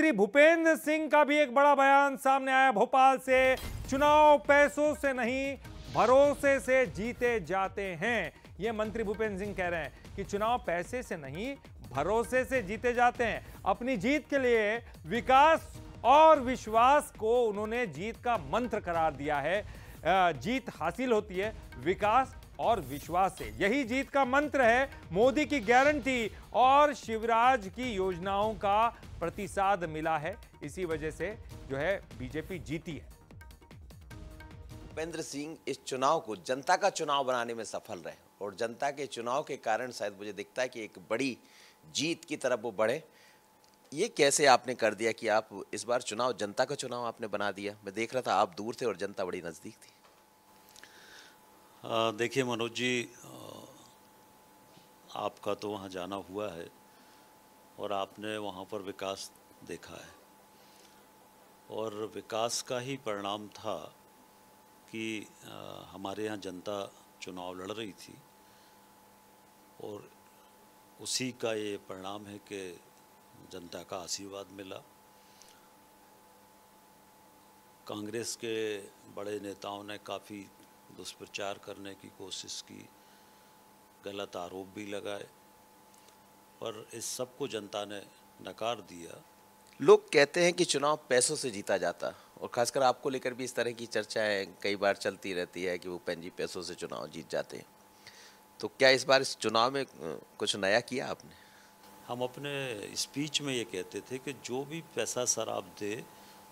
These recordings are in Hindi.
मंत्री भूपेंद्र सिंह का भी एक बड़ा बयान सामने आया भोपाल से। चुनाव पैसों से नहीं, भरोसे से जीते जाते हैं। यह मंत्री भूपेंद्र सिंह कह रहे हैं कि चुनाव पैसे से नहीं, भरोसे से जीते जाते हैं। अपनी जीत के लिए विकास और विश्वास को उन्होंने जीत का मंत्र करार दिया है। जीत हासिल होती है विकास और विश्वास से, यही जीत का मंत्र है। मोदी की गारंटी और शिवराज की योजनाओं का प्रतिसाद मिला है, इसी वजह से जो है बीजेपी जीती है। भूपेंद्र सिंह इस चुनाव को जनता का चुनाव बनाने में सफल रहे और जनता के चुनाव के कारण शायद मुझे दिखता है कि एक बड़ी जीत की तरफ वो बढ़े। ये कैसे आपने कर दिया कि आप इस बार चुनाव जनता का चुनाव आपने बना दिया? मैं देख रहा था आप दूर थे और जनता बड़ी नज़दीक थी। देखिए मनोज जी, आपका तो वहाँ जाना हुआ है और आपने वहाँ पर विकास देखा है और विकास का ही परिणाम था कि हमारे यहाँ जनता चुनाव लड़ रही थी और उसी का ये परिणाम है कि जनता का आशीर्वाद मिला। कांग्रेस के बड़े नेताओं ने काफ़ी दुष्प्रचार करने की कोशिश की, गलत आरोप भी लगाए, पर इस सब को जनता ने नकार दिया। लोग कहते हैं कि चुनाव पैसों से जीता जाता और खासकर आपको लेकर भी इस तरह की चर्चाएं कई बार चलती रहती है कि भूपेंद्र जी पैसों से चुनाव जीत जाते हैं। तो क्या इस बार इस चुनाव में कुछ नया किया आपने? हम अपने स्पीच में ये कहते थे कि जो भी पैसा सर आप दे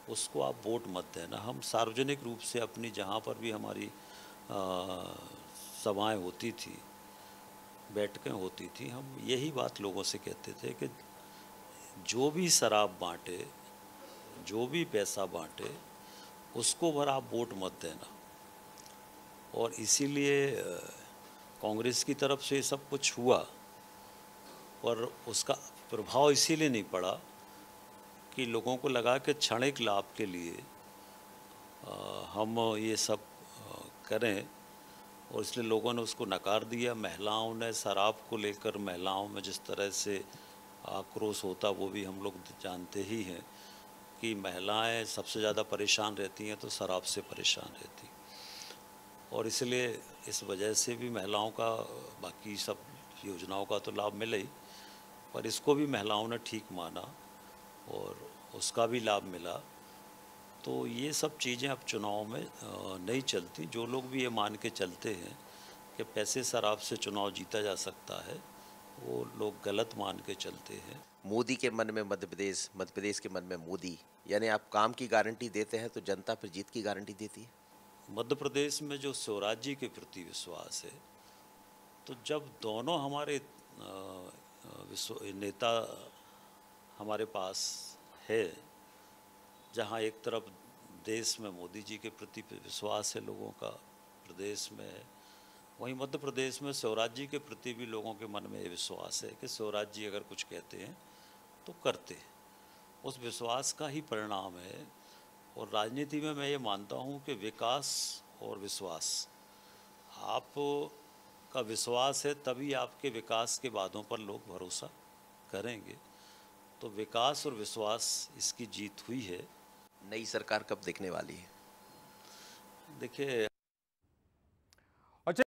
उसको आप वोट मत देना। हम सार्वजनिक रूप से अपनी जहाँ पर भी हमारी सभाएं होती थी, बैठकें होती थी, हम यही बात लोगों से कहते थे कि जो भी शराब बांटे, जो भी पैसा बांटे, उसको भर आप वोट मत देना। और इसीलिए कांग्रेस की तरफ से सब कुछ हुआ, पर उसका प्रभाव इसीलिए नहीं पड़ा कि लोगों को लगा कि क्षणिक लाभ के लिए हम ये सब करें और इसलिए लोगों ने उसको नकार दिया। महिलाओं ने शराब को लेकर महिलाओं में जिस तरह से आक्रोश होता वो भी हम लोग जानते ही हैं कि महिलाएं सबसे ज़्यादा परेशान रहती हैं तो शराब से परेशान रहती, और इसलिए इस वजह से भी महिलाओं का बाकी सब योजनाओं का तो लाभ मिला ही, पर इसको भी महिलाओं ने ठीक माना और उसका भी लाभ मिला। तो ये सब चीज़ें अब चुनाव में नहीं चलती। जो लोग भी ये मान के चलते हैं कि पैसे शराब से चुनाव जीता जा सकता है, वो लोग गलत मान के चलते हैं। मोदी के मन में मध्य प्रदेश, मध्य प्रदेश के मन में मोदी, यानी आप काम की गारंटी देते हैं तो जनता फिर जीत की गारंटी देती है। मध्य प्रदेश में जो शिवराज जी के प्रति विश्वास है, तो जब दोनों हमारे नेता हमारे पास है, जहाँ एक तरफ देश में मोदी जी के प्रति विश्वास है लोगों का, प्रदेश में, वहीं मध्य प्रदेश में शिवराज जी के प्रति भी लोगों के मन में ये विश्वास है कि शिवराज जी अगर कुछ कहते हैं तो करते हैं। उस विश्वास का ही परिणाम है। और राजनीति में मैं ये मानता हूँ कि विकास और विश्वास, आप का विश्वास है तभी आपके विकास के वादों पर लोग भरोसा करेंगे। तो विकास और विश्वास, इसकी जीत हुई है। नई सरकार कब दिखने वाली है? देखिए